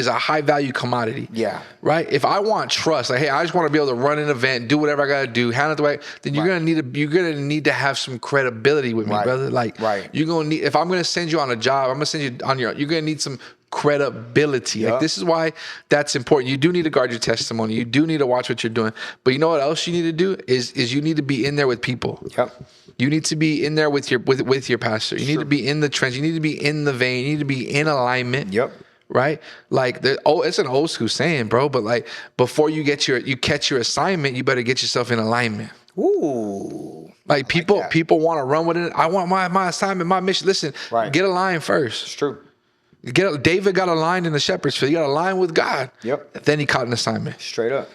commodity. Yeah. Right. If I want trust, like, hey, I just want to be able to run an event, do whatever I got to do, handle it the way, then you're gonna need to have some credibility with me, brother. Like, you're gonna need, if I'm gonna send you on a job, I'm gonna send you on you're gonna need some credibility. Like, this is why that's important. You do need to guard your testimony. You do need to watch what you're doing. But you know what else you need to do is you need to be in there with people. Yep. You need to be in there with your pastor. You need to be in the trench. You need to be in the vein. You need to be in alignment. Yep. Right? Like, it's an old school saying, bro. But like, before you catch your assignment, you better get yourself in alignment. Ooh. Like, people want to run with it. I want my assignment, my mission. Listen, get aligned first. It's true. David got aligned in the shepherd's field. He got aligned with God. Yep. Then he caught an assignment. Straight up.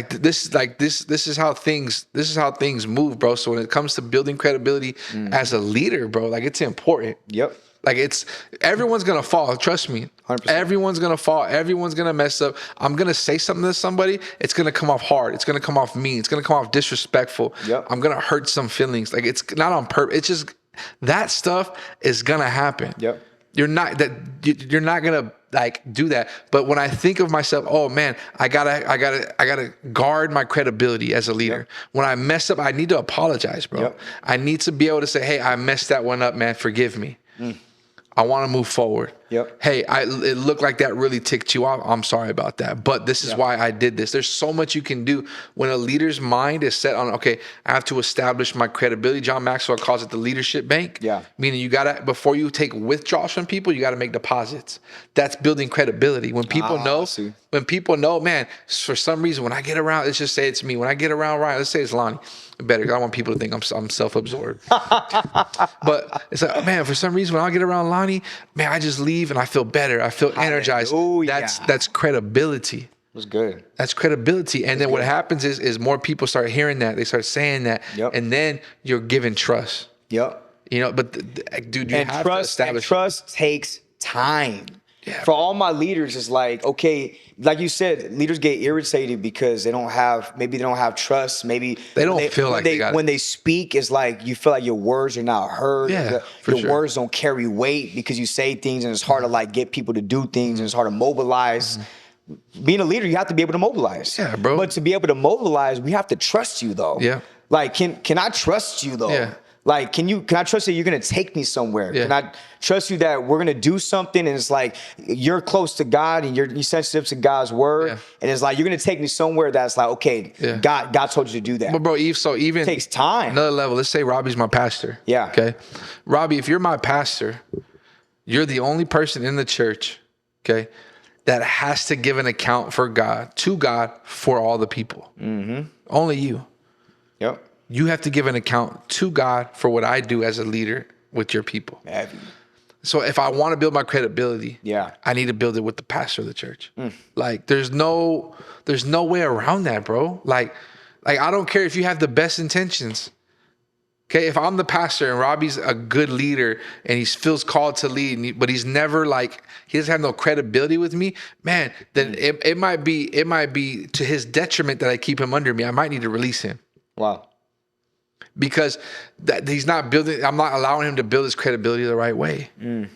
This is how things move, bro. So when it comes to building credibility as a leader, bro, like, it's important. Yep. Like, everyone's gonna fall. Trust me. 100%. Everyone's gonna fall. Everyone's gonna mess up. I'm gonna say something to somebody. It's gonna come off hard. It's gonna come off mean. It's gonna come off disrespectful. Yep. I'm gonna hurt some feelings. Like, it's not on purpose. It's just that stuff is gonna happen. Yep. You're not gonna like do that. But when I think of myself, oh man, I gotta guard my credibility as a leader. Yep. When I mess up, I need to apologize, bro. Yep. I need to be able to say, hey, I messed that one up, man. Forgive me. I want to move forward. Yep. Hey, it looked like that really ticked you off. I'm sorry about that. But this is why I did this. There's so much you can do when a leader's mind is set on, okay, I have to establish my credibility. John Maxwell calls it the leadership bank. Yeah. Meaning you got to, before you take withdrawals from people, you got to make deposits. That's building credibility. When people know, man, for some reason, when I get around, let's just say it's me. When I get around Ryan, let's say it's Lonnie. Better, because I want people to think I'm self-absorbed. But it's like, man, for some reason, when I get around Lonnie, man, I just leave and I feel better. I feel energized. That's credibility. That's good. That's credibility. And then what happens is more people start hearing that. They start saying that. Yep. And then you're given trust. Yep. You know, but dude, you have to establish. Trust takes time. Yeah. For all my leaders, it's like, okay, like you said, leaders get irritated because they don't have trust. Maybe they don't feel like they got it. When they speak, it's like you feel like your words are not heard. Yeah, your words don't carry weight because you say things and it's hard to like get people to do things and it's hard to mobilize. Being a leader, you have to be able to mobilize. Yeah, bro. But to be able to mobilize, we have to trust you though. Yeah. Like, can I trust you though? Yeah. Like, can I trust that you're going to take me somewhere? Yeah. Can I trust you that we're going to do something and it's like you're close to God and you're sensitive to God's word. Yeah. And it's like you're going to take me somewhere that's like, okay, God told you to do that. But bro, even it takes time. Another level. Let's say Robbie's my pastor. Yeah. Okay. Robbie, if you're my pastor, you're the only person in the church, okay, that has to give an account to God for all the people. Mm-hmm. Only you. Yep. You have to give an account to God for what I do as a leader with your people. So if I want to build my credibility, I need to build it with the pastor of the church. Like, there's no way around that, bro. Like I don't care if you have the best intentions. Okay, if I'm the pastor and Robbie's a good leader and he feels called to lead, but he's never he doesn't have no credibility with me, man, then it might be to his detriment that I keep him under me. I might need to release him. Wow. Because he's not building, I'm not allowing him to build his credibility the right way. Does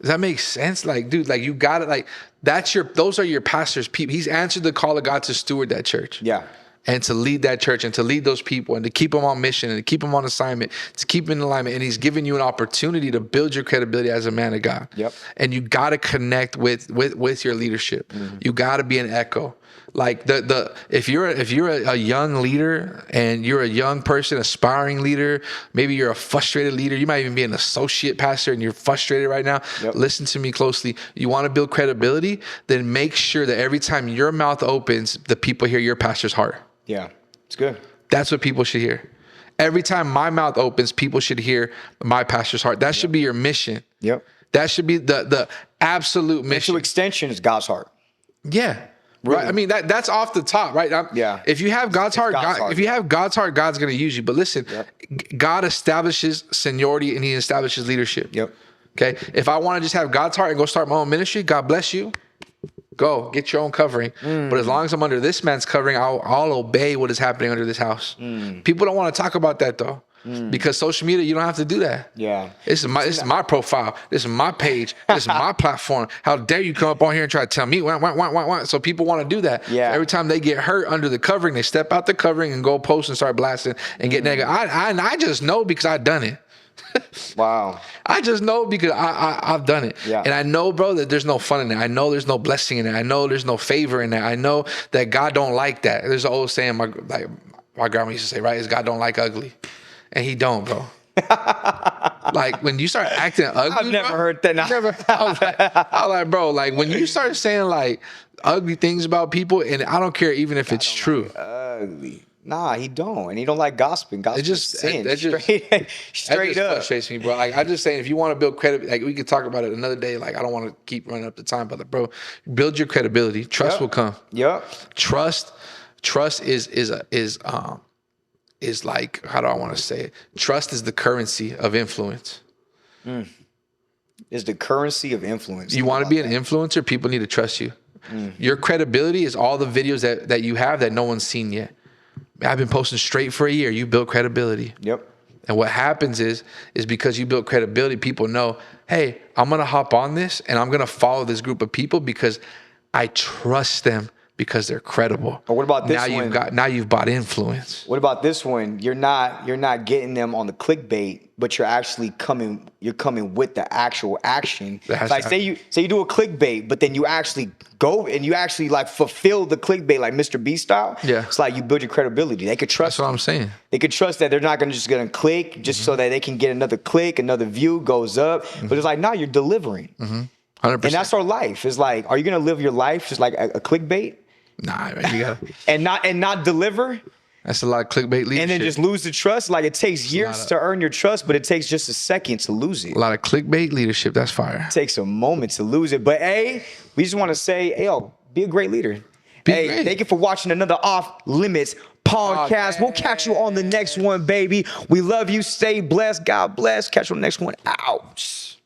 that make sense? Like, dude, like you got it. Like those are your pastor's people. He's answered the call of God to steward that church. Yeah. And to lead that church and to lead those people and to keep them on mission and to keep them on assignment, to keep them in alignment. And he's giving you an opportunity to build your credibility as a man of God. Yep. And you got to connect with your leadership. You got to be an echo. Like if you're a young leader and you're a young person, aspiring leader, maybe you're a frustrated leader, you might even be an associate pastor and you're frustrated right now. Yep. Listen to me closely. You want to build credibility, then make sure that every time your mouth opens, the people hear your pastor's heart. Yeah, it's good. That's what people should hear. Every time my mouth opens, people should hear my pastor's heart. That should be your mission. Yep. That should be the absolute mission. To extension is God's heart. Yeah. Really? Right. I mean, that's off the top, right? Yeah. If you have God's heart, if you have God's heart, God's going to use you. But listen, God establishes seniority and he establishes leadership. Yep. Okay. If I want to just have God's heart and go start my own ministry, God bless you. Go get your own covering. But as long as I'm under this man's covering, I'll obey what is happening under this house. People don't want to talk about that though. Because social media, you don't have to do that. Yeah. This is my profile. This is my page. This is my platform. How dare you come up on here and try to tell me what? So people want to do that. Yeah. So every time they get hurt under the covering, they step out the covering and go post and start blasting and get negative. I just know because I've done it. Wow. I just know because I've done it. Yeah. And I know, bro, that there's no fun in it. I know there's no blessing in it. I know there's no favor in it. I know that God don't like that. There's an old saying my grandma used to say, right, is God don't like ugly. And he don't, bro. Like when you start acting ugly, I've never heard that. I was like, bro, like when you start saying like ugly things about people, and I don't care even if it's true. Like ugly. Nah, he don't, and he don't like gossiping. Gossip is sin. Straight that just up. Frustrates me, bro. Like I just saying, if you want to build credibility, like we could talk about it another day. Like I don't want to keep running up the time, but bro, build your credibility. Trust will come. Yep. Trust is like, how do I want to say it? Trust is the currency of influence. Is the currency of influence. You want to be an influencer, people need to trust you. Your credibility is all the videos that you have that no one's seen yet. I've been posting straight for a year. You built credibility. Yep. And what happens is because you built credibility, people know, hey, I'm going to hop on this and I'm going to follow this group of people because I trust them because they're credible. But what about this one? Now you've bought influence. What about this one? You're not getting them on the clickbait, but you're actually coming with the actual action. Like say you do a clickbait, but then you actually go and you actually like fulfill the clickbait like Mr. B style. Yeah. It's like you build your credibility. They could trust. That's what I'm saying. They could trust that they're not just gonna click just so that they can get another click, another view goes up. But it's like, no, you're delivering. 100%. And that's our life. It's like, are you gonna live your life just like a clickbait? Nah, man, you gotta and not deliver. That's a lot of clickbait leadership. And then just lose the trust. Like it takes years to earn your trust, but it takes just a second to lose it. A lot of clickbait leadership. That's fire. It takes a moment to lose it. But hey, we just want to say, hey, yo, be a great leader. Hey, thank you for watching another Off Limits podcast. We'll catch you on the next one, baby. We love you. Stay blessed. God bless. Catch you on the next one. Ouch.